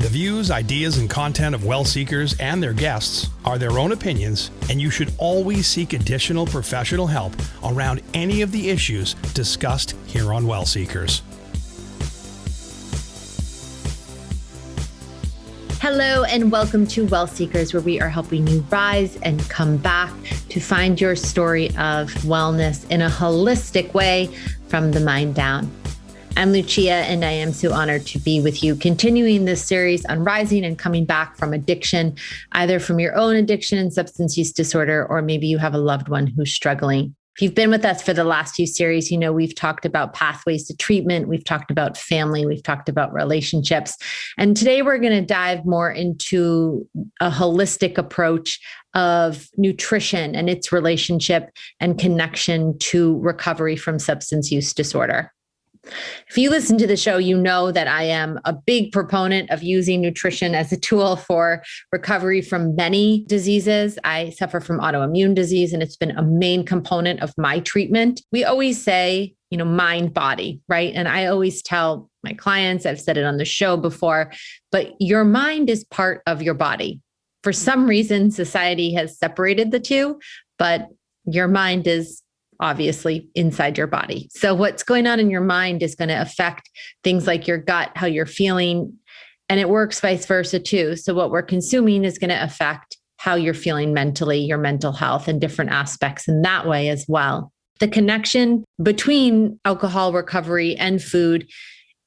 The views, ideas, and content of WellSeekers and their guests are their own opinions, and you should always seek additional professional help around any of the issues discussed here on WellSeekers. Hello and welcome to WellSeekers, where we are helping you rise and come back to find your story of wellness in a holistic way from the mind down. I'm Lucia, and I am so honored to be with you, continuing this series on rising and coming back from addiction, either from your own addiction and substance use disorder, or maybe you have a loved one who's struggling. If you've been with us for the last few series, you know we've talked about pathways to treatment, we've talked about family, we've talked about relationships. And today we're going to dive more into a holistic approach of nutrition and its relationship and connection to recovery from substance use disorder. If you listen to the show, you know that I am a big proponent of using nutrition as a tool for recovery from many diseases. I suffer from autoimmune disease, and it's been a main component of my treatment. We always say, mind, body, right? And I always tell my clients, I've said it on the show before, but your mind is part of your body. For some reason, society has separated the two, but your mind is obviously inside your body. So what's going on in your mind is going to affect things like your gut, how you're feeling, and it works vice versa too. So what we're consuming is going to affect how you're feeling mentally, your mental health, and different aspects in that way as well. The connection between alcohol recovery and food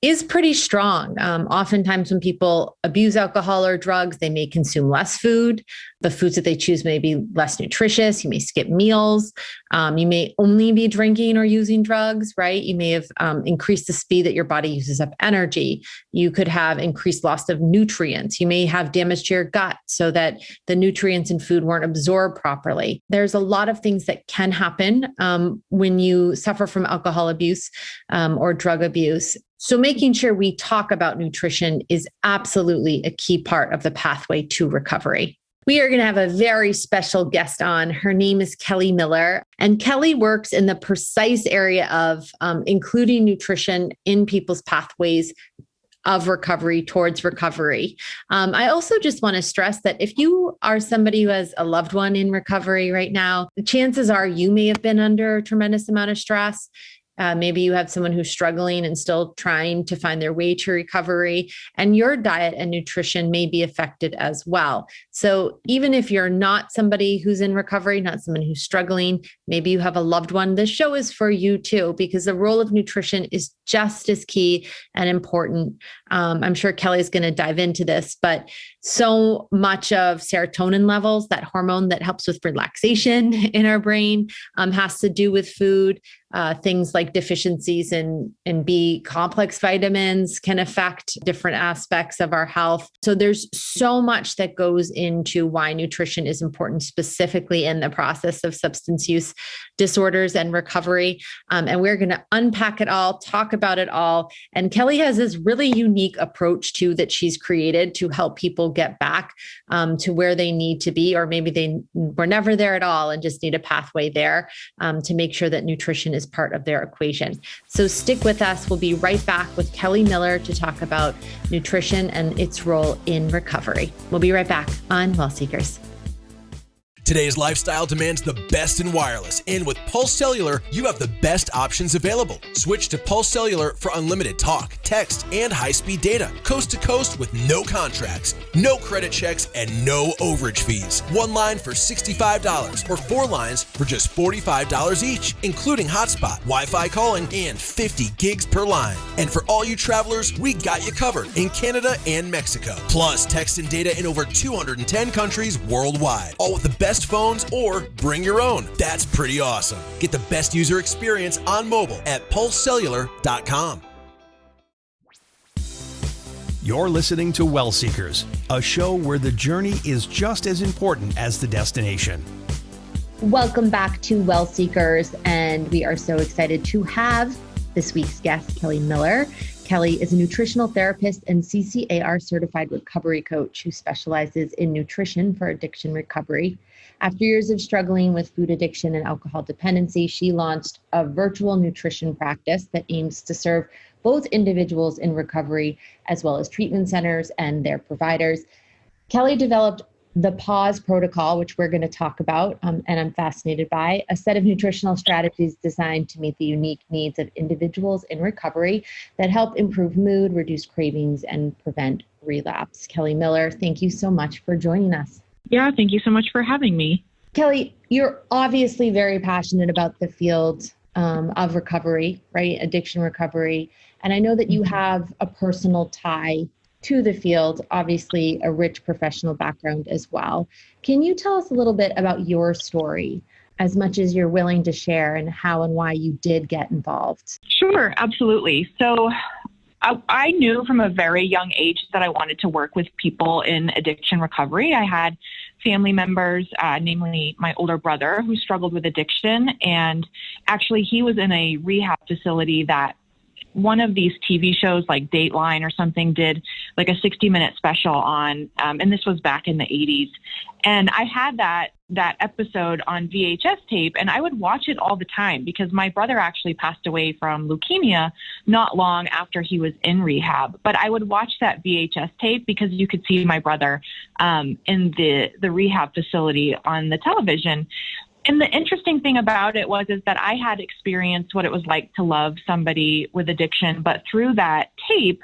is pretty strong. Oftentimes when people abuse alcohol or drugs, they may consume less food. The foods that they choose may be less nutritious. You may skip meals. You may only be drinking or using drugs, right? You may have increased the speed that your body uses up energy. You could have increased loss of nutrients. You may have damage to your gut so that the nutrients in food weren't absorbed properly. There's a lot of things that can happen when you suffer from alcohol abuse or drug abuse. So making sure we talk about nutrition is absolutely a key part of the pathway to recovery. We are going to have a very special guest on. Her name is Kelly Miller, and Kelly works in the precise area of including nutrition in people's pathways of recovery towards recovery. I also just want to stress that if you are somebody who has a loved one in recovery right now, the chances are you may have been under a tremendous amount of stress. Maybe you have someone who's struggling and still trying to find their way to recovery, and your diet and nutrition may be affected as well. So even if you're not somebody who's in recovery, not someone who's struggling, maybe you have a loved one, this show is for you too, because the role of nutrition is just as key and important. I'm sure Kelly's going to dive into this, but so much of serotonin levels, that hormone that helps with relaxation in our brain, has to do with food. Things like deficiencies in B complex vitamins can affect different aspects of our health. So there's so much that goes into why nutrition is important, specifically in the process of substance use disorders and recovery. And we're going to unpack it all, talk about it all. And Kelly has this really unique approach too that she's created to help people get back to where they need to be, or maybe they were never there at all and just need a pathway there to make sure that nutrition is part of their equation. So stick with us. We'll be right back with Kelly Miller to talk about nutrition and its role in recovery. We'll be right back on WellSeekers. Today's lifestyle demands the best in wireless, and with Pulse Cellular, you have the best options available. Switch to Pulse Cellular for unlimited talk, text, and high-speed data, coast to coast with no contracts, no credit checks, and no overage fees. One line for $65 or 4 lines for just $45 each, including hotspot, Wi-Fi calling, and 50 gigs per line. And for all you travelers, we got you covered in Canada and Mexico. Plus, text and data in over 210 countries worldwide, all with the best phones or bring your own. That's pretty awesome. Get the best user experience on mobile at pulsecellular.com. You're listening to WellSeekers, a show where the journey is just as important as the destination. Welcome back to WellSeekers, and we are so excited to have this week's guest, Kelly Miller. Kelly is a nutritional therapist and CCAR certified recovery coach who specializes in nutrition for addiction recovery. After years of struggling with food addiction and alcohol dependency, she launched a virtual nutrition practice that aims to serve both individuals in recovery as well as treatment centers and their providers. Kelly developed the PAWS protocol, which we're going to talk about, and I'm fascinated by, a set of nutritional strategies designed to meet the unique needs of individuals in recovery that help improve mood, reduce cravings, and prevent relapse. Kelly Miller, thank you so much for joining us. Yeah, thank you so much for having me. Kelly, you're obviously very passionate about the field of recovery, right? Addiction recovery. And I know that you have a personal tie to the field, obviously a rich professional background as well. Can you tell us a little bit about your story, as much as you're willing to share, and how and why you did get involved? Sure, absolutely. So I knew from a very young age that I wanted to work with people in addiction recovery. I had family members, namely my older brother, who struggled with addiction. And actually, he was in a rehab facility that one of these TV shows like Dateline or something did like a 60-minute special on, and this was back in the 80s. And I had that episode on VHS tape, and I would watch it all the time because my brother actually passed away from leukemia not long after he was in rehab. But I would watch that VHS tape because you could see my brother in the rehab facility on the television. And the interesting thing about it is that I had experienced what it was like to love somebody with addiction, but through that tape,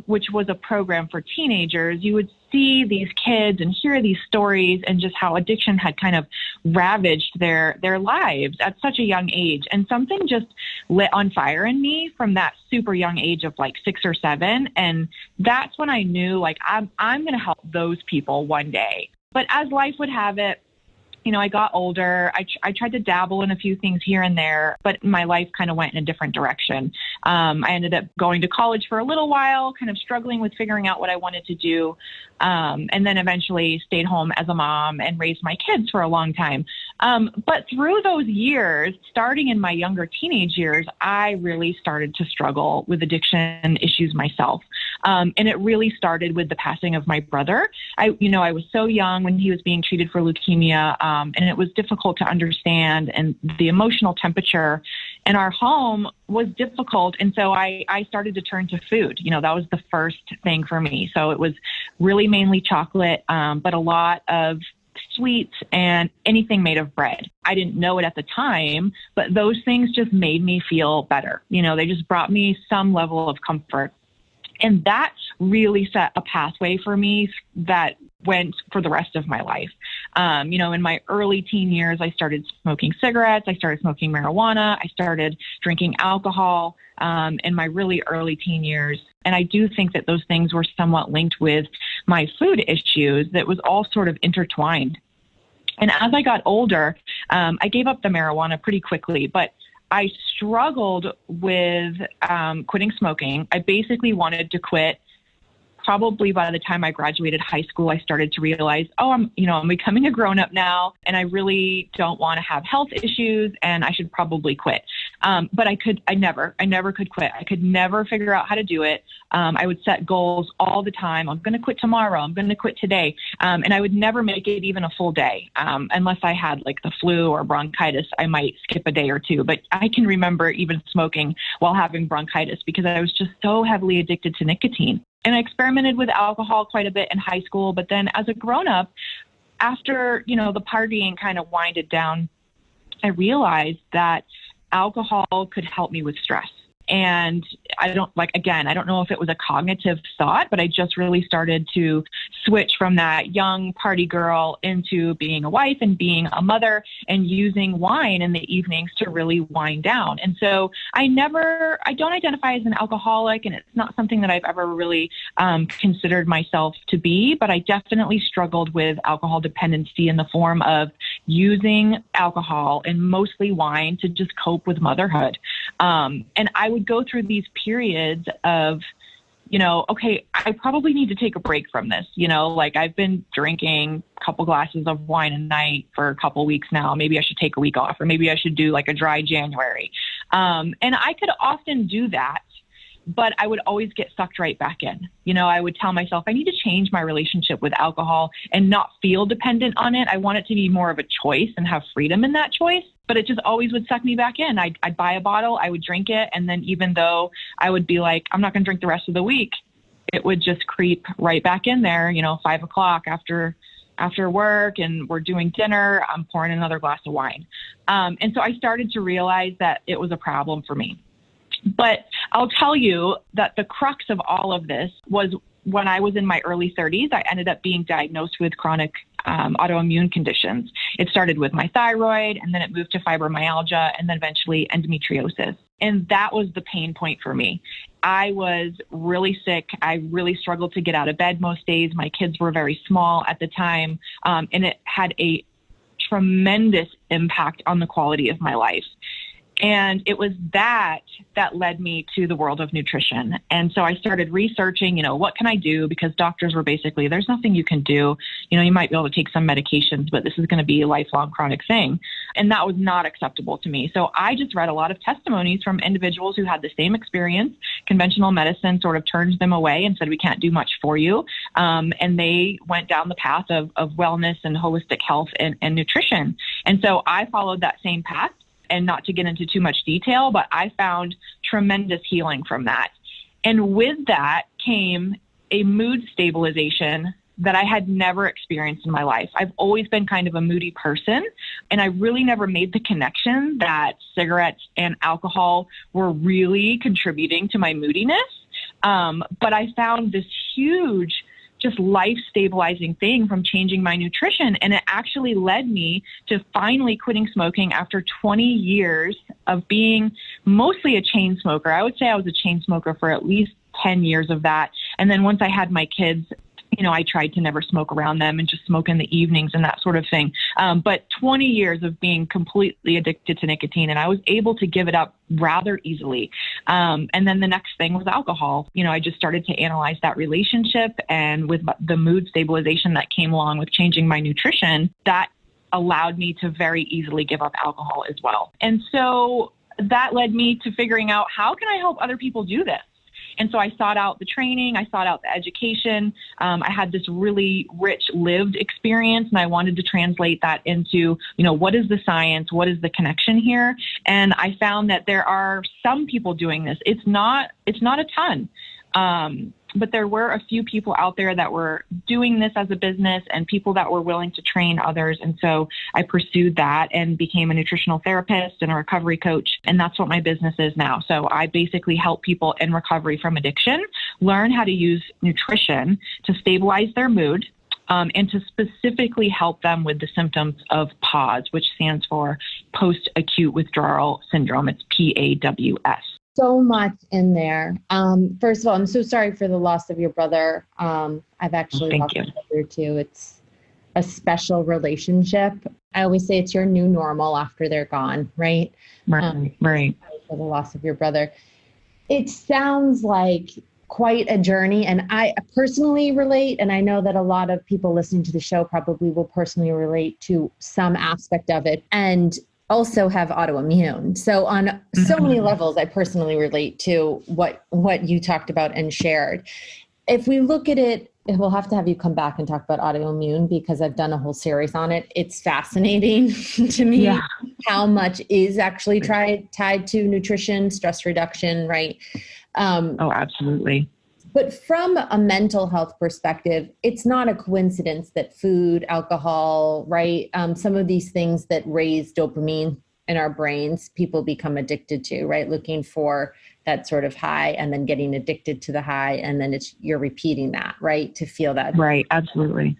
which was a program for teenagers, you would see these kids and hear these stories and just how addiction had kind of ravaged their lives at such a young age. And something just lit on fire in me from that super young age of like 6 or 7. And that's when I knew like, I'm going to help those people one day. But as life would have it, you know, I got older. I tried to dabble in a few things here and there, but my life kind of went in a different direction. I ended up going to college for a little while, kind of struggling with figuring out what I wanted to do. And then eventually stayed home as a mom and raised my kids for a long time. But through those years, starting in my younger teenage years, I really started to struggle with addiction issues myself. And it really started with the passing of my brother. I was so young when he was being treated for leukemia, and it was difficult to understand, and the emotional temperature in our home was difficult. And so I started to turn to food. You know, that was the first thing for me. So it was really mainly chocolate, but a lot of sweets and anything made of bread. I didn't know it at the time, but those things just made me feel better. You know, they just brought me some level of comfort. And that really set a pathway for me that went for the rest of my life. In my early teen years, I started smoking cigarettes. I started smoking marijuana. I started drinking alcohol in my really early teen years. And I do think that those things were somewhat linked with my food issues that was all sort of intertwined. And as I got older, I gave up the marijuana pretty quickly, but I struggled with quitting smoking. I basically wanted to quit. Probably by the time I graduated high school, I started to realize, I'm becoming a grown-up now, and I really don't want to have health issues, and I should probably quit. But I never could quit. I could never figure out how to do it. I would set goals all the time. I'm going to quit tomorrow. I'm going to quit today. And I would never make it even a full day. Unless I had like the flu or bronchitis, I might skip a day or two. But I can remember even smoking while having bronchitis because I was just so heavily addicted to nicotine. And I experimented with alcohol quite a bit in high school. But then as a grown-up, after, the partying kind of winded down, I realized that alcohol could help me with stress. And I don't know if it was a cognitive thought, but I just really started to switch from that young party girl into being a wife and being a mother and using wine in the evenings to really wind down. And so I don't identify as an alcoholic, and it's not something that I've ever really considered myself to be, but I definitely struggled with alcohol dependency in the form of using alcohol and mostly wine to just cope with motherhood. And I would go through these periods of, I probably need to take a break from this. I've been drinking a couple glasses of wine a night for a couple weeks now. Maybe I should take a week off, or maybe I should do like a dry January. And I could often do that, but I would always get sucked right back in. I would tell myself, I need to change my relationship with alcohol and not feel dependent on it. I want it to be more of a choice and have freedom in that choice. but it just always would suck me back in. I'd buy a bottle, I would drink it. And then even though I would be like, I'm not going to drink the rest of the week, it would just creep right back in there, 5 o'clock after work and we're doing dinner, I'm pouring another glass of wine. And so I started to realize that it was a problem for me. But I'll tell you that the crux of all of this was when I was in my early 30s, I ended up being diagnosed with chronic autoimmune conditions. It started with my thyroid, and then it moved to fibromyalgia, and then eventually endometriosis. And that was the pain point for me. I was really sick. I really struggled to get out of bed most days. My kids were very small at the time, and it had a tremendous impact on the quality of my life. And it was that led me to the world of nutrition. And so I started researching, what can I do? Because doctors were basically, there's nothing you can do. You might be able to take some medications, but this is going to be a lifelong chronic thing. And that was not acceptable to me. So I just read a lot of testimonies from individuals who had the same experience. Conventional medicine sort of turned them away and said, we can't do much for you. And they went down the path of wellness and holistic health and nutrition. And so I followed that same path. And not to get into too much detail, but I found tremendous healing from that. And with that came a mood stabilization that I had never experienced in my life. I've always been kind of a moody person, and I really never made the connection that cigarettes and alcohol were really contributing to my moodiness. But I found this huge just life stabilizing thing from changing my nutrition. And it actually led me to finally quitting smoking after 20 years of being mostly a chain smoker. I would say I was a chain smoker for at least 10 years of that. And then once I had my kids, I tried to never smoke around them and just smoke in the evenings and that sort of thing. But 20 years of being completely addicted to nicotine, and I was able to give it up rather easily. And then the next thing was alcohol. I just started to analyze that relationship, and with the mood stabilization that came along with changing my nutrition, that allowed me to very easily give up alcohol as well. And so that led me to figuring out, how can I help other people do this? And so I sought out the training, I sought out the education. I had this really rich lived experience, and I wanted to translate that into, what is the science? What is the connection here? And I found that there are some people doing this. It's not a ton. But there were a few people out there that were doing this as a business and people that were willing to train others. And so I pursued that and became a nutritional therapist and a recovery coach. And that's what my business is now. So I basically help people in recovery from addiction learn how to use nutrition to stabilize their mood, and to specifically help them with the symptoms of PAWS, which stands for Post-Acute-Withdrawal Syndrome. It's PAWS. So much in there. First of all, I'm so sorry for the loss of your brother. I've actually lost my brother too. It's a special relationship. I always say it's your new normal after they're gone, right? Right. For the loss of your brother. It sounds like quite a journey, and I personally relate, and I know that a lot of people listening to the show probably will personally relate to some aspect of it. And also have autoimmune. So on so many levels, I personally relate to what you talked about and shared. If we look at it, we'll have to have you come back and talk about autoimmune, because I've done a whole series on it. It's fascinating to me how much is actually tied to nutrition, stress reduction, right? Oh, absolutely. But from a mental health perspective, it's not a coincidence that food, alcohol, right? Some of these things that raise dopamine in our brains, people become addicted to, right? Looking for that sort of high and then getting addicted to the high. And then you're repeating that, right? To feel that. Right. Absolutely.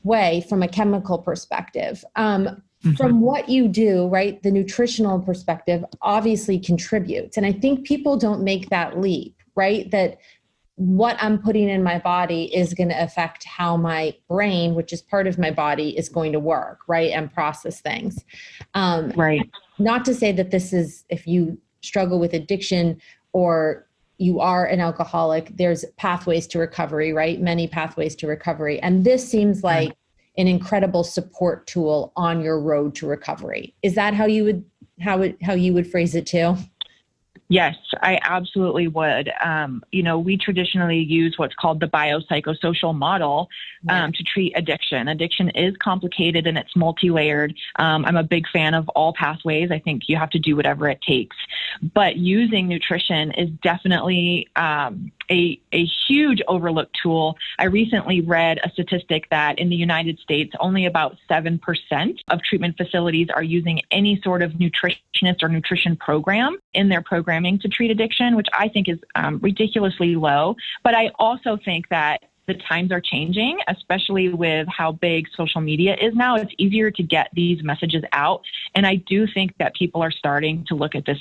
Way from a chemical perspective. From what you do, right? The nutritional perspective obviously contributes. And I think people don't make that leap, right? That what I'm putting in my body is going to affect how my brain, which is part of my body, is going to work, right? And process things. Right. Not to say that this is, if you struggle with addiction or you are an alcoholic, there's pathways to recovery, right? Many pathways to recovery. And this seems like an incredible support tool on your road to recovery. Is that how you would, how you would phrase it too? Yes, I absolutely would. We traditionally use what's called the biopsychosocial model to treat addiction. Addiction is complicated and it's multi-layered. I'm a big fan of all pathways. I think you have to do whatever it takes. But using nutrition is definitely a huge overlooked tool. I recently read a statistic that in the United States, only about 7% of treatment facilities are using any sort of nutritionist or nutrition program in their programming to treat addiction, which I think is ridiculously low. But I also think that the times are changing, especially with how big social media is now. It's easier to get these messages out. And I do think that people are starting to look at this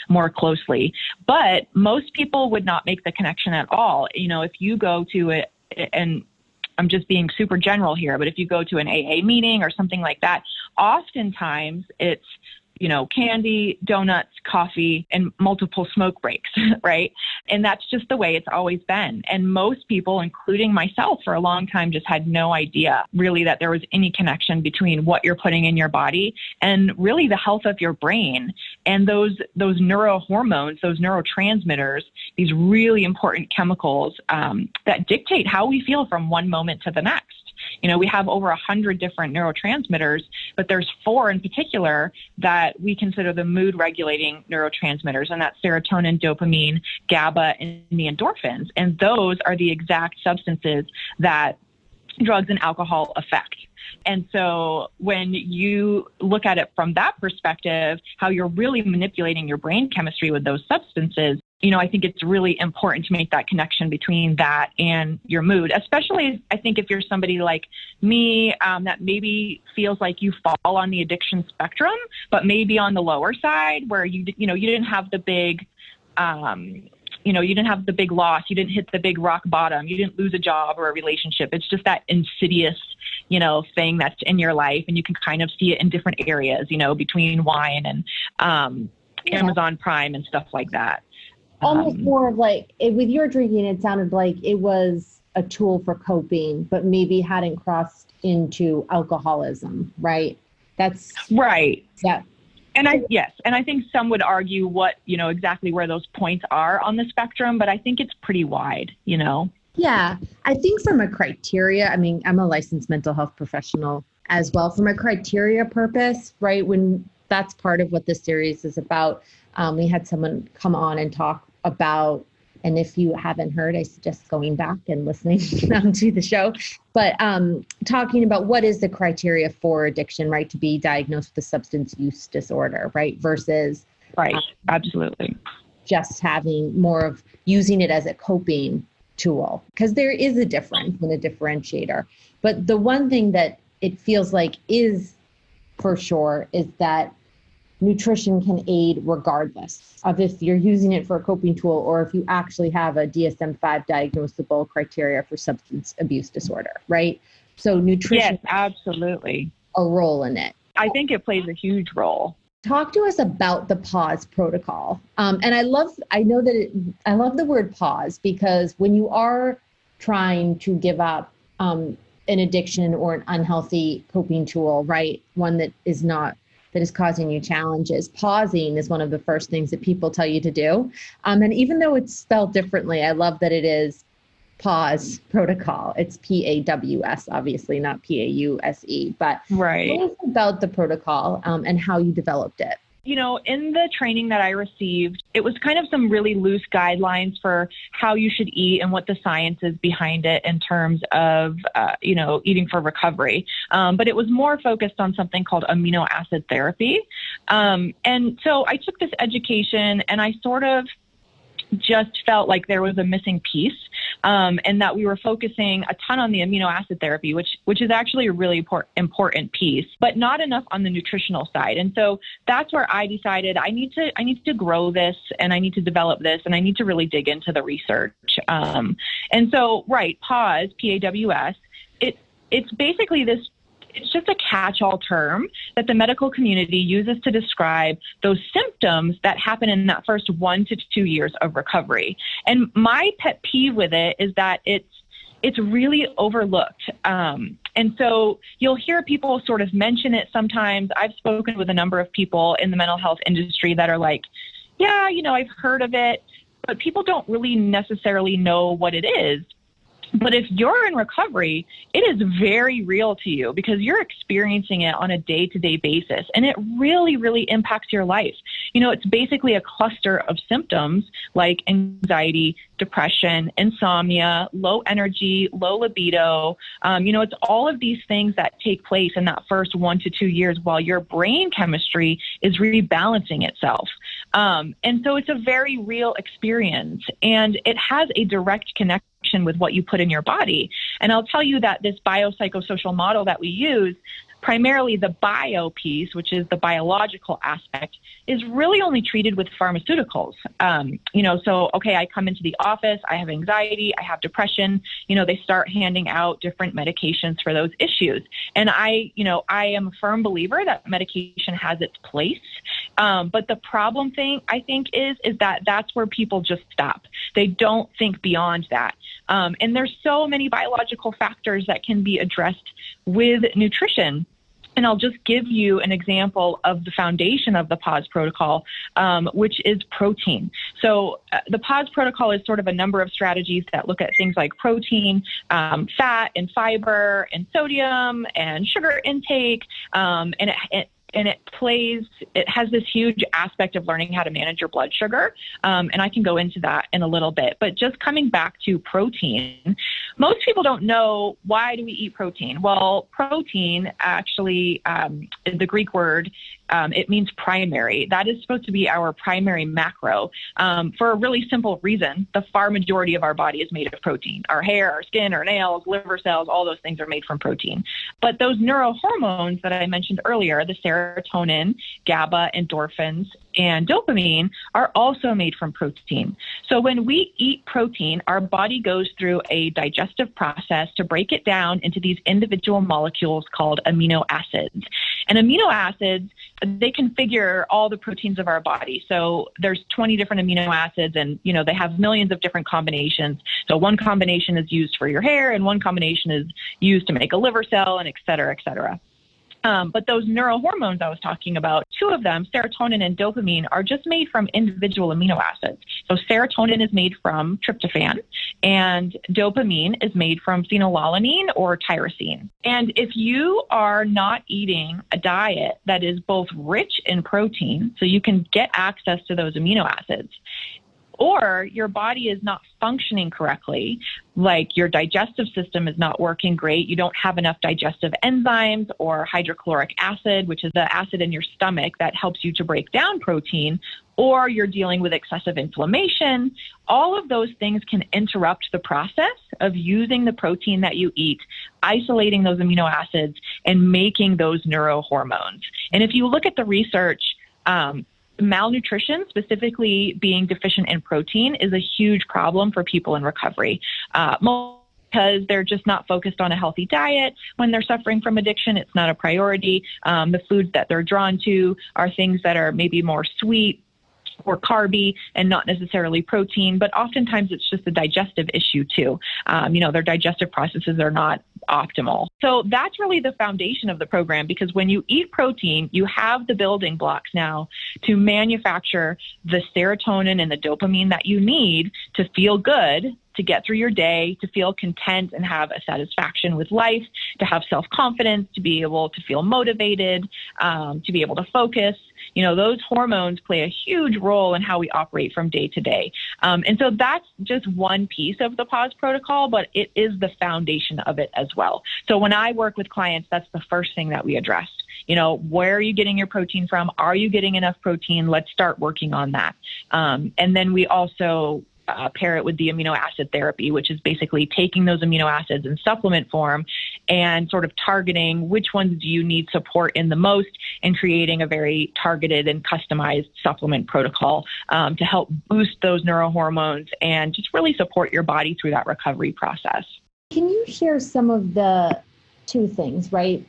more closely. But most people would not make the connection at all. If you go to it, and I'm just being super general here, but if you go to an AA meeting or something like that, oftentimes it's candy, donuts, coffee, and multiple smoke breaks, right? And that's just the way it's always been. And most people, including myself for a long time, just had no idea really that there was any connection between what you're putting in your body and really the health of your brain and those neurohormones, those neurotransmitters, these really important chemicals that dictate how we feel from one moment to the next. We have over 100 different neurotransmitters, but there's 4 in particular that we consider the mood regulating neurotransmitters, and that's serotonin, dopamine, GABA, and the endorphins. And those are the exact substances that drugs and alcohol affect. And so when you look at it from that perspective, how you're really manipulating your brain chemistry with those substances, I think it's really important to make that connection between that and your mood, especially I think if you're somebody like me that maybe feels like you fall on the addiction spectrum, but maybe on the lower side where you didn't have the big you didn't have the big loss, you didn't hit the big rock bottom, you didn't lose a job or a relationship. It's just that insidious, thing that's in your life. And you can kind of see it in different areas, between wine and Amazon Prime and stuff like that. Almost more of like, with your drinking, it sounded like it was a tool for coping, but maybe hadn't crossed into alcoholism, right? That's right. Yeah. And I think some would argue what, exactly where those points are on the spectrum, but I think it's pretty wide, Yeah, I think from a criteria, I'm a licensed mental health professional as well. From a criteria purpose, right? When that's part of what this series is about. We had someone come on and talk about, and if you haven't heard, I suggest going back and listening to the show, but talking about what is the criteria for addiction, right? To be diagnosed with a substance use disorder, right? Versus right. Absolutely. Just having more of using it as a coping tool, because there is a difference and a differentiator. But the one thing that it feels like is for sure is that nutrition can aid regardless of if you're using it for a coping tool or if you actually have a DSM-5 diagnosable criteria for substance abuse disorder, right? So nutrition, yes, absolutely, a role in it. I think it plays a huge role. Talk to us about the PAWS protocol. And I love the word PAWS because when you are trying to give up an addiction or an unhealthy coping tool, right? One that is causing you challenges. Pausing is one of the first things that people tell you to do. And even though it's spelled differently, I love that it is PAWS protocol. It's PAWS, obviously, not PAUSE. But right. Tell us about the protocol and how you developed it. In the training that I received, it was kind of some really loose guidelines for how you should eat and what the science is behind it in terms of, eating for recovery. But it was more focused on something called amino acid therapy. And so I took this education and I sort of just felt like there was a missing piece, and that we were focusing a ton on the amino acid therapy, which is actually a really important piece, but not enough on the nutritional side. And so that's where I decided I need to grow this and I need to develop this and I need to really dig into the research. And so, right, PAWS, PAWS, it's basically this. It's just a catch-all term that the medical community uses to describe those symptoms that happen in that first 1 to 2 years of recovery. And my pet peeve with it is that it's really overlooked. And so you'll hear people sort of mention it sometimes. I've spoken with a number of people in the mental health industry that are like, yeah, I've heard of it, but people don't really necessarily know what it is. But if you're in recovery, it is very real to you because you're experiencing it on a day-to-day basis, and it really, really impacts your life. It's basically a cluster of symptoms like anxiety, depression, insomnia, low energy, low libido. It's all of these things that take place in that first 1 to 2 years while your brain chemistry is rebalancing itself. And so it's a very real experience, and it has a direct connection with what you put in your body. And I'll tell you that this biopsychosocial model that we use, primarily the bio piece, which is the biological aspect, is really only treated with pharmaceuticals. I come into the office, I have anxiety, I have depression, they start handing out different medications for those issues. And I am a firm believer that medication has its place. But the problem thing, I think, is that that's where people just stop. They don't think beyond that. And there's so many biological factors that can be addressed with nutrition. And I'll just give you an example of the foundation of the PAWS protocol, which is protein. So the PAWS protocol is sort of a number of strategies that look at things like protein, fat and fiber and sodium and sugar intake. It has this huge aspect of learning how to manage your blood sugar. And I can go into that in a little bit. But just coming back to protein, most people don't know, why do we eat protein? Well, protein actually, the Greek word, it means primary. That is supposed to be our primary macro for a really simple reason. The far majority of our body is made of protein. Our hair, our skin, our nails, liver cells, all those things are made from protein. But those neurohormones that I mentioned earlier, the serotonin, GABA, endorphins, and dopamine are also made from protein. So when we eat protein, our body goes through a digestive process to break it down into these individual molecules called amino acids. And amino acids, they configure all the proteins of our body. So there's 20 different amino acids, and they have millions of different combinations. So one combination is used for your hair, and one combination is used to make a liver cell, and et cetera, et cetera. But those neurohormones I was talking about, two of them, serotonin and dopamine, are just made from individual amino acids. So serotonin is made from tryptophan, and dopamine is made from phenylalanine or tyrosine. And if you are not eating a diet that is both rich in protein, so you can get access to those amino acids, or your body is not functioning correctly, like your digestive system is not working great, you don't have enough digestive enzymes or hydrochloric acid, which is the acid in your stomach that helps you to break down protein, or you're dealing with excessive inflammation, all of those things can interrupt the process of using the protein that you eat, isolating those amino acids, and making those neurohormones. And if you look at the research, malnutrition, specifically being deficient in protein, is a huge problem for people in recovery. Because they're just not focused on a healthy diet. When they're suffering from addiction, it's not a priority. The foods that they're drawn to are things that are maybe more sweet or carby and not necessarily protein, but oftentimes it's just a digestive issue too. Their digestive processes are not optimal. So that's really the foundation of the program, because when you eat protein, you have the building blocks now to manufacture the serotonin and the dopamine that you need to feel good, to get through your day, to feel content and have a satisfaction with life, to have self-confidence, to be able to feel motivated, to be able to focus. Those hormones play a huge role in how we operate from day to day. And so that's just one piece of the PAWS protocol, but it is the foundation of it as well. So when I work with clients, that's the first thing that we address. Where are you getting your protein from? Are you getting enough protein? Let's start working on that. And then we also pair it with the amino acid therapy, which is basically taking those amino acids in supplement form and sort of targeting which ones do you need support in the most, and creating a very targeted and customized supplement protocol to help boost those neurohormones and just really support your body through that recovery process. Can you share some of the two things, right?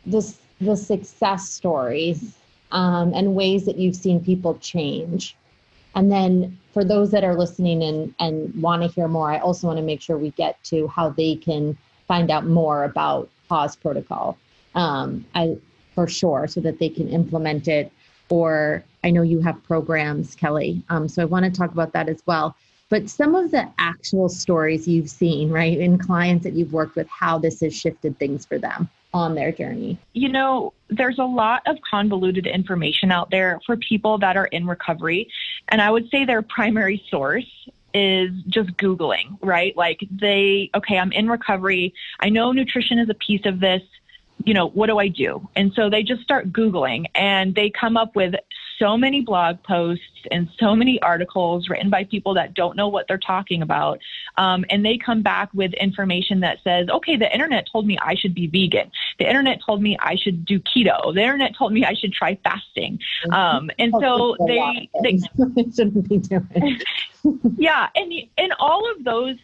The success stories and ways that you've seen people change. And then for those that are listening and want to hear more, I also want to make sure we get to how they can find out more about PAWS protocol, for sure, so that they can implement it or I know you have programs, Kelly. So I want to talk about that as well. But some of the actual stories you've seen, right, in clients that you've worked with, how this has shifted things for them on their journey. There's a lot of convoluted information out there for people that are in recovery. And I would say their primary source is just Googling, right? Like I'm in recovery. I know nutrition is a piece of this. What do I do? And so they just start Googling, and they come up with so many blog posts and so many articles written by people that don't know what they're talking about. And they come back with information that says, okay, the internet told me I should be vegan. The internet told me I should do keto. The internet told me I should try fasting. And so they shouldn't be doing. Yeah. And all of those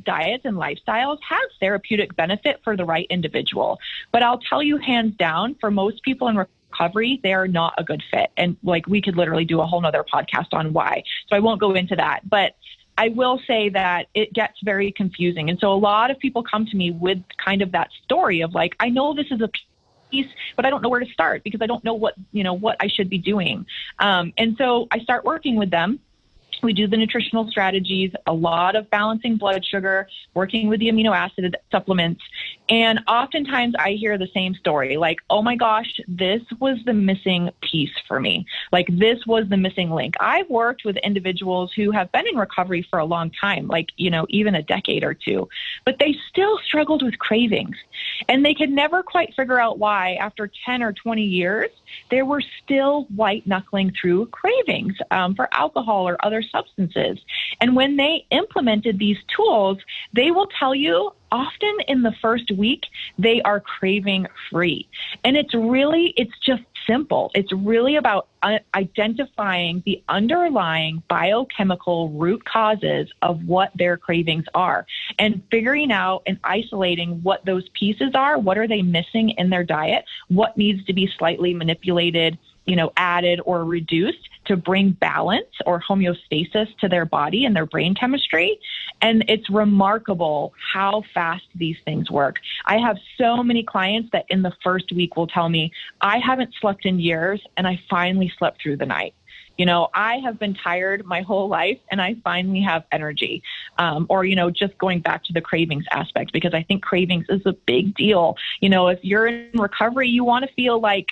diets and lifestyles have therapeutic benefit for the right individual. But I'll tell you hands down, for most people in recovery, they are not a good fit. And we could literally do a whole nother podcast on why. So I won't go into that. But I will say that it gets very confusing. And so a lot of people come to me with kind of that story of I know this is a piece, but I don't know where to start because I don't know what I should be doing. And so I start working with them. We do the nutritional strategies, a lot of balancing blood sugar, working with the amino acid supplements. And oftentimes I hear the same story, oh my gosh, this was the missing piece for me. This was the missing link. I've worked with individuals who have been in recovery for a long time, even a decade or two, but they still struggled with cravings. And they could never quite figure out why after 10 or 20 years, they were still white knuckling through cravings for alcohol or other substances. And when they implemented these tools, they will tell you often in the first week, they are craving free. And it's just simple. It's really about identifying the underlying biochemical root causes of what their cravings are and figuring out and isolating what those pieces are. What are they missing in their diet? What needs to be slightly manipulated, added or reduced to bring balance or homeostasis to their body and their brain chemistry. And it's remarkable how fast these things work. I have so many clients that in the first week will tell me, I haven't slept in years and I finally slept through the night. I have been tired my whole life and I finally have energy. Or just going back to the cravings aspect, because I think cravings is a big deal. If you're in recovery, you want to feel like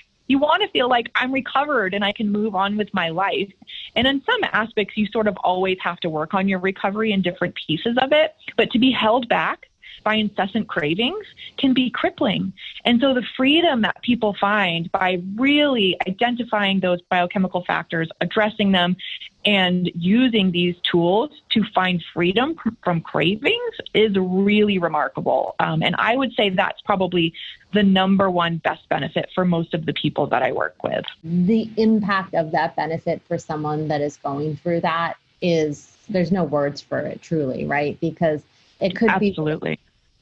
I'm recovered and I can move on with my life. And in some aspects, you sort of always have to work on your recovery in different pieces of it. But to be held back by incessant cravings can be crippling. And so the freedom that people find by really identifying those biochemical factors, addressing them, and using these tools to find freedom from cravings is really remarkable. And I would say that's probably the number one best benefit for most of the people that I work with. The impact of that benefit for someone that is going through that there's no words for it truly, right? Because it could Absolutely.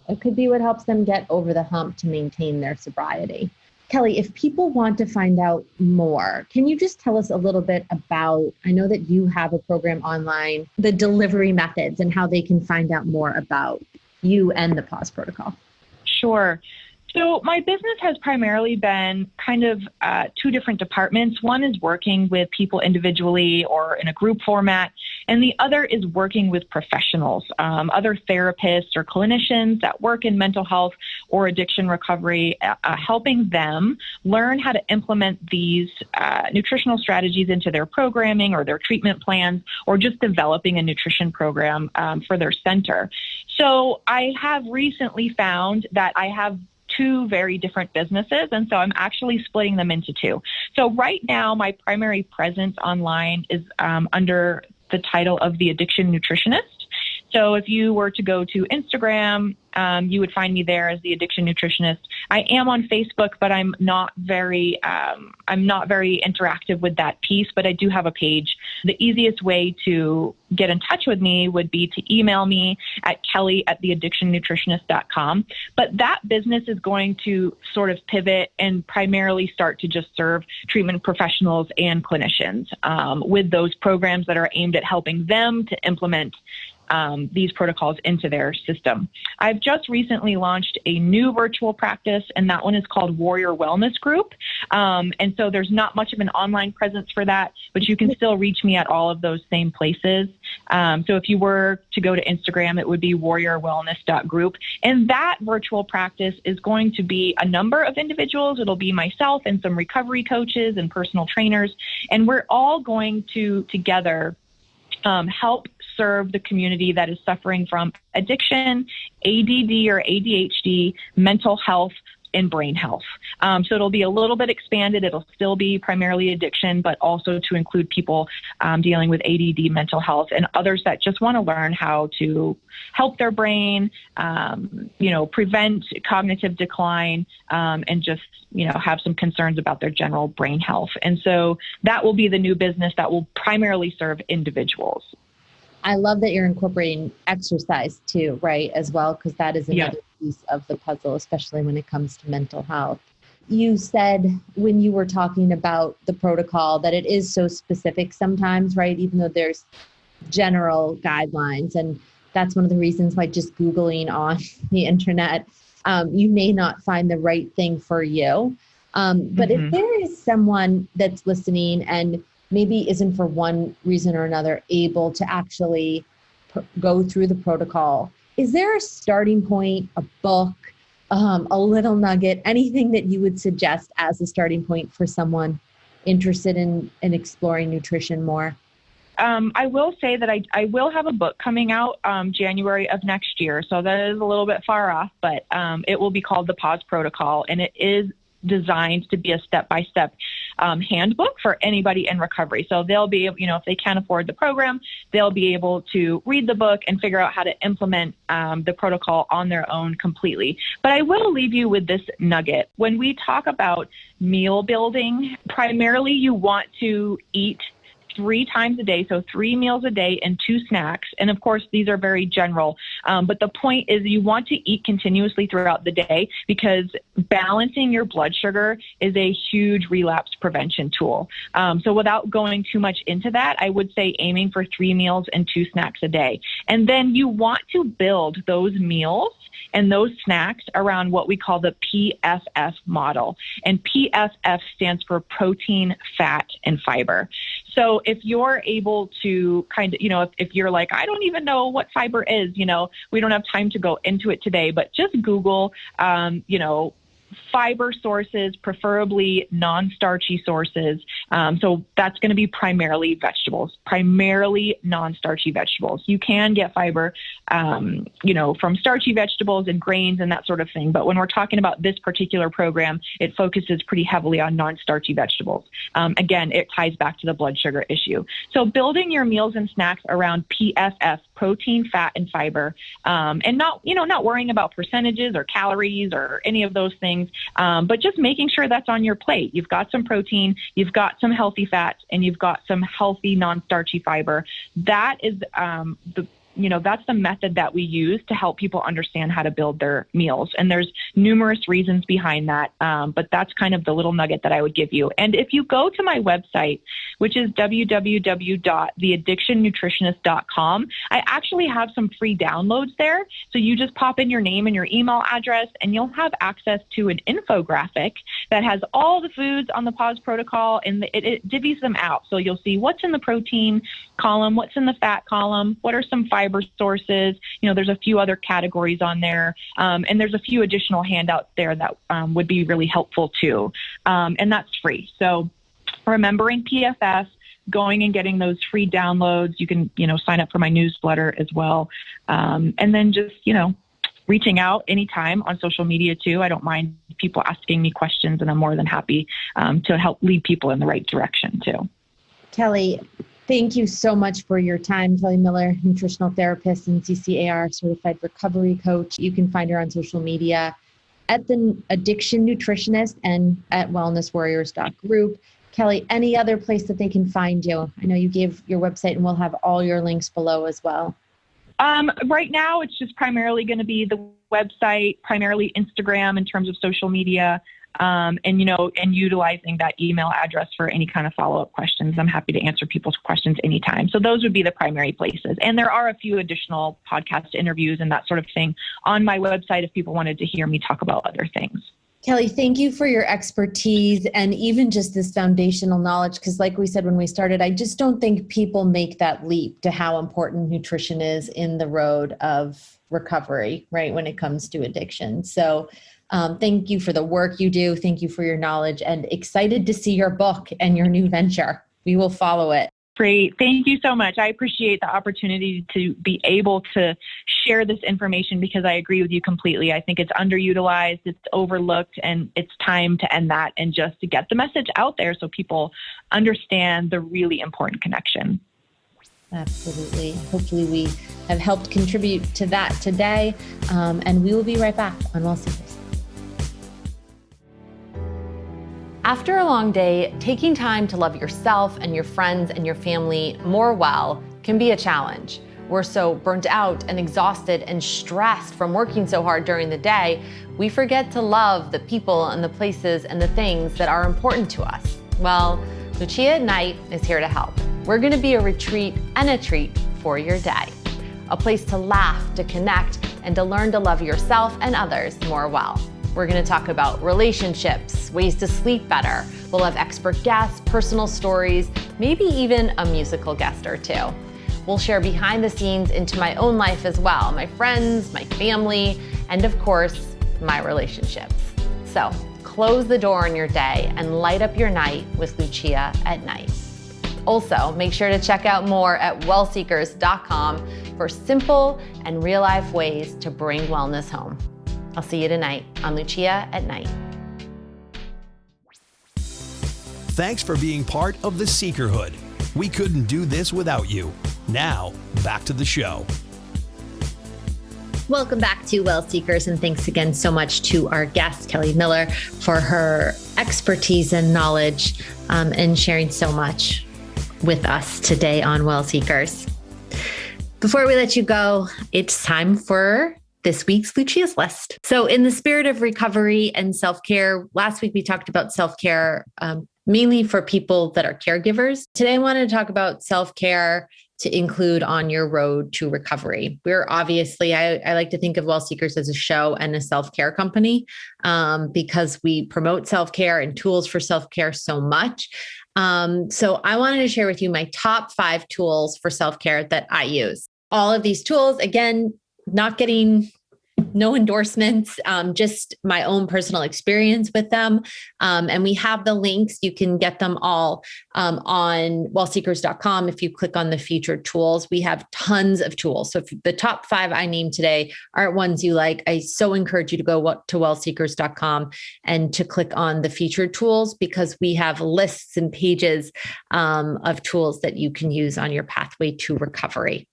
It could be what helps them get over the hump to maintain their sobriety. Kelly, if people want to find out more, can you just tell us a little bit about, I know that you have a program online, the delivery methods and how they can find out more about you and the PAWS protocol? Sure. So my business has primarily been kind of two different departments. One is working with people individually or in a group format, and the other is working with professionals, other therapists or clinicians that work in mental health or addiction recovery, helping them learn how to implement these nutritional strategies into their programming or their treatment plans, or just developing a nutrition program for their center. So I have recently found that I have two very different businesses, and so I'm actually splitting them into two. So right now, my primary presence online is under the title of the Addiction Nutritionist. So if you were to go to Instagram, you would find me there as the Addiction Nutritionist. I am on Facebook, but I'm not very interactive with that piece, but I do have a page. The easiest way to get in touch with me would be to email me at kelly@theaddictionnutritionist.com. But that business is going to sort of pivot and primarily start to just serve treatment professionals and clinicians with those programs that are aimed at helping them to implement these protocols into their system. I've just recently launched a new virtual practice, and that one is called Warrior Wellness Group. And so there's not much of an online presence for that, but you can still reach me at all of those same places. So if you were to go to Instagram, it would be warriorwellness.group. And that virtual practice is going to be a number of individuals. It'll be myself and some recovery coaches and personal trainers. And we're all going to together help serve the community that is suffering from addiction, ADD or ADHD, mental health, and brain health. So it'll be a little bit expanded. It'll still be primarily addiction, but also to include people dealing with ADD, mental health, and others that just want to learn how to help their brain, prevent cognitive decline, and just, have some concerns about their general brain health. And so that will be the new business that will primarily serve individuals. I love that you're incorporating exercise too, right, as well, because that is another piece of the puzzle, especially when it comes to mental health. You said when you were talking about the protocol that it is so specific sometimes, right, even though there's general guidelines. And that's one of the reasons why just Googling on the internet, you may not find the right thing for you. But if there is someone that's listening and maybe isn't for one reason or another able to actually go through the protocol, is there a starting point, a book, a little nugget, anything that you would suggest as a starting point for someone interested in exploring nutrition more? I will say that I will have a book coming out January of next year. So that is a little bit far off, but it will be called the PAWS Protocol, and it is designed to be a step-by-step handbook for anybody in recovery. So they'll be, if they can't afford the program, they'll be able to read the book and figure out how to implement the protocol on their own completely. But I will leave you with this nugget. When we talk about meal building, primarily you want to eat 3 times a day, so 3 meals a day and 2 snacks. And of course, these are very general. But the point is you want to eat continuously throughout the day because balancing your blood sugar is a huge relapse prevention tool. So without going too much into that, I would say aiming for 3 meals and 2 snacks a day. And then you want to build those meals and those snacks around what we call the PFF model. And PFF stands for protein, fat, and fiber. So if you're able to kind of, if you're like, I don't even know what fiber is, we don't have time to go into it today, but just Google, fiber sources, preferably non-starchy sources. So that's going to be primarily vegetables, primarily non-starchy vegetables. You can get fiber, from starchy vegetables and grains and that sort of thing. But when we're talking about this particular program, it focuses pretty heavily on non-starchy vegetables. Again, it ties back to the blood sugar issue. So building your meals and snacks around PFF, protein, fat, and fiber, and not worrying about percentages or calories or any of those things. But just making sure that's on your plate. You've got some protein, you've got some healthy fats, and you've got some healthy non-starchy fiber. That is that's the method that we use to help people understand how to build their meals. And there's numerous reasons behind that. But that's kind of the little nugget that I would give you. And if you go to my website, which is www.theaddictionnutritionist.com, I actually have some free downloads there. So you just pop in your name and your email address, and you'll have access to an infographic that has all the foods on the PAWS protocol, and it divvies them out. So you'll see what's in the protein column, what's in the fat column, what are some fiber sources. There's a few other categories on there, and there's a few additional handouts there that would be really helpful too, and that's free. So remembering PFF, going and getting those free downloads. You can, sign up for my newsletter as well, and then just, reaching out anytime on social media too. I don't mind people asking me questions, and I'm more than happy to help lead people in the right direction too. Kelly, thank you so much for your time. Kelly Miller, nutritional therapist and CCAR certified recovery coach. You can find her on social media at the Addiction Nutritionist and at wellnesswarriors.group. Kelly, any other place that they can find you? I know you gave your website, and we'll have all your links below as well. Right now, it's just primarily going to be the website, primarily Instagram in terms of social media. and utilizing that email address for any kind of follow-up questions. I'm happy to answer people's questions anytime. So those would be the primary places. And there are a few additional podcast interviews and that sort of thing on my website if people wanted to hear me talk about other things. Kelly, thank you for your expertise and even just this foundational knowledge, because like we said when we started, I just don't think people make that leap to how important nutrition is in the road of recovery, right, when it comes to addiction. So thank you for the work you do. Thank you for your knowledge, and excited to see your book and your new venture. We will follow it. Great. Thank you so much. I appreciate the opportunity to be able to share this information because I agree with you completely. I think it's underutilized, it's overlooked, and it's time to end that and just to get the message out there so people understand the really important connection. Absolutely. Hopefully we have helped contribute to that today. And we will be right back on WellSeekers. After a long day, taking time to love yourself and your friends and your family more well can be a challenge. We're so burnt out and exhausted and stressed from working so hard during the day, we forget to love the people and the places and the things that are important to us. Well, Lucia at Night is here to help. We're going to be a retreat and a treat for your day. A place to laugh, to connect, and to learn to love yourself and others more well. We're going to talk about relationships, ways to sleep better. We'll have expert guests, personal stories, maybe even a musical guest or two. We'll share behind the scenes into my own life as well, my friends, my family, and of course, my relationships. So close the door on your day and light up your night with Lucia at Night. Also, make sure to check out more at WellSeekers.com for simple and real-life ways to bring wellness home. I'll see you tonight on Lucia at Night. Thanks for being part of the Seekerhood. We couldn't do this without you. Now, back to the show. Welcome back to WellSeekers, and thanks again so much to our guest, Kelly Miller, for her expertise and knowledge and sharing so much with us today on WellSeekers. Before we let you go, it's time for this week's Lucia's List. So in the spirit of recovery and self-care, last week we talked about self-care mainly for people that are caregivers. Today I wanted to talk about self-care to include on your road to recovery. We're obviously, I like to think of WellSeekers as a show and a self-care company because we promote self-care and tools for self-care so much. So I wanted to share with you my top 5 tools for self-care that I use. All of these tools, again, not getting no endorsements, just my own personal experience with them. And we have the links. You can get them all on wellseekers.com. If you click on the featured tools, we have tons of tools. So if the top 5 I named today aren't ones you like, I so encourage you to go to wellseekers.com and to click on the featured tools, because we have lists and pages of tools that you can use on your pathway to recovery.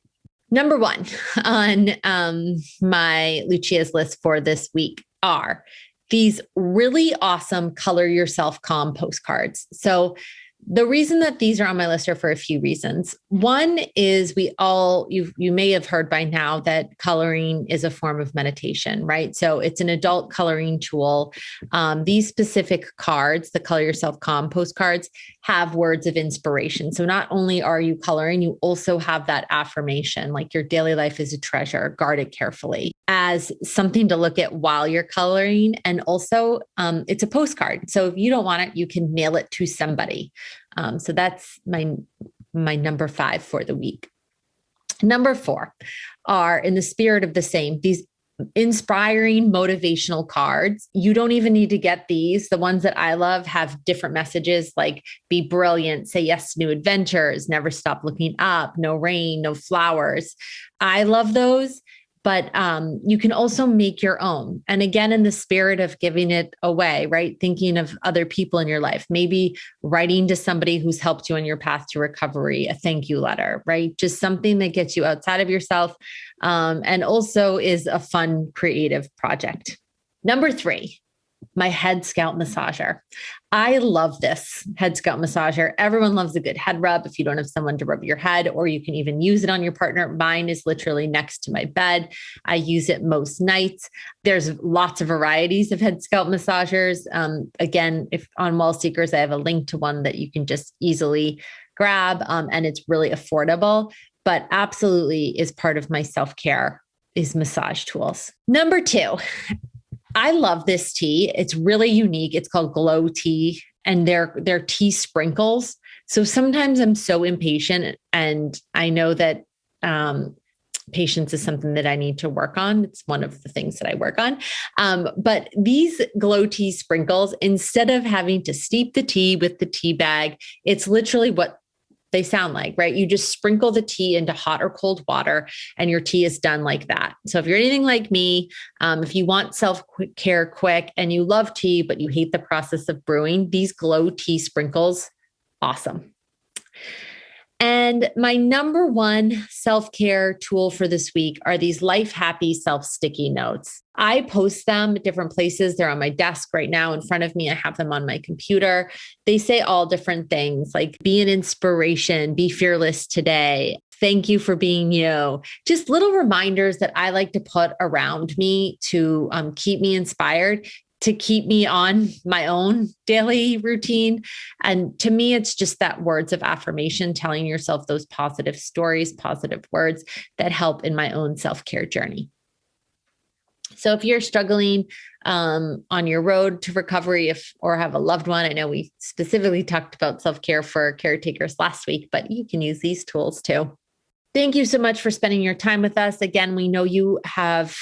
Number 1 on my Lucia's list for this week are these really awesome Color Yourself Calm postcards. So the reason that these are on my list are for a few reasons. One is you may have heard by now that coloring is a form of meditation, right? So it's an adult coloring tool. These specific cards, the Color Yourself Calm postcards, have words of inspiration. So not only are you coloring, you also have that affirmation, like your daily life is a treasure, guard it carefully, as something to look at while you're coloring. And also it's a postcard. So if you don't want it, you can mail it to somebody. So that's my number 5 for the week. Number 4 are, in the spirit of the same, these inspiring motivational cards. You don't even need to get these. The ones that I love have different messages like be brilliant, say yes to new adventures, never stop looking up, no rain, no flowers. I love those. But you can also make your own. And again, in the spirit of giving it away, right? Thinking of other people in your life, maybe writing to somebody who's helped you on your path to recovery, a thank you letter, right? Just something that gets you outside of yourself and also is a fun, creative project. Number 3, my head scalp massager. I love this head scalp massager. Everyone loves a good head rub if you don't have someone to rub your head, or you can even use it on your partner. Mine is literally next to my bed. I use it most nights. There's lots of varieties of head scalp massagers. Again, if on WellSeekers, I have a link to one that you can just easily grab, and it's really affordable, but absolutely is part of my self-care is massage tools. Number 2, I love this tea. It's really unique. It's called Glow Tea, and they're tea sprinkles. So sometimes I'm so impatient, and I know that patience is something that I need to work on. It's one of the things that I work on. But these Glow Tea sprinkles, instead of having to steep the tea with the tea bag, it's literally what they sound like, right? You just sprinkle the tea into hot or cold water and your tea is done like that. So if you're anything like me, if you want self-care quick and you love tea, but you hate the process of brewing, these Glow Tea sprinkles, awesome. And my number 1 self-care tool for this week are these Life Happy self-sticky notes. I post them at different places. They're on my desk right now in front of me. I have them on my computer. They say all different things like be an inspiration, be fearless today. Thank you for being you. Just little reminders that I like to put around me to keep me inspired, to keep me on my own daily routine. And to me, it's just that words of affirmation, telling yourself those positive stories, positive words that help in my own self-care journey. So if you're struggling on your road to recovery, or have a loved one, I know we specifically talked about self-care for caretakers last week, but you can use these tools too. Thank you so much for spending your time with us. Again, we know you have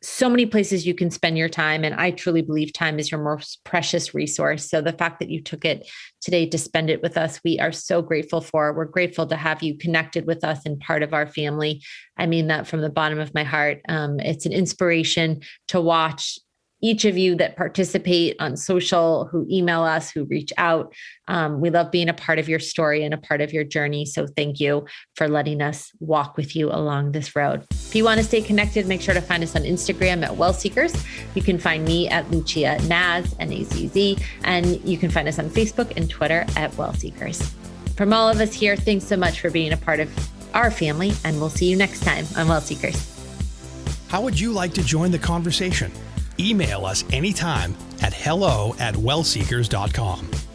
so many places you can spend your time. And I truly believe time is your most precious resource. So the fact that you took it today to spend it with us, we are so grateful for. We're grateful to have you connected with us and part of our family. I mean that from the bottom of my heart. It's an inspiration to watch each of you that participate on social, who email us, who reach out. We love being a part of your story and a part of your journey. So thank you for letting us walk with you along this road. If you want to stay connected, make sure to find us on Instagram at WellSeekers. You can find me at Lucia Naz, Nazz, and you can find us on Facebook and Twitter at WellSeekers. From all of us here, thanks so much for being a part of our family, and we'll see you next time on WellSeekers. How would you like to join the conversation? Email us anytime at hello@wellseekers.com.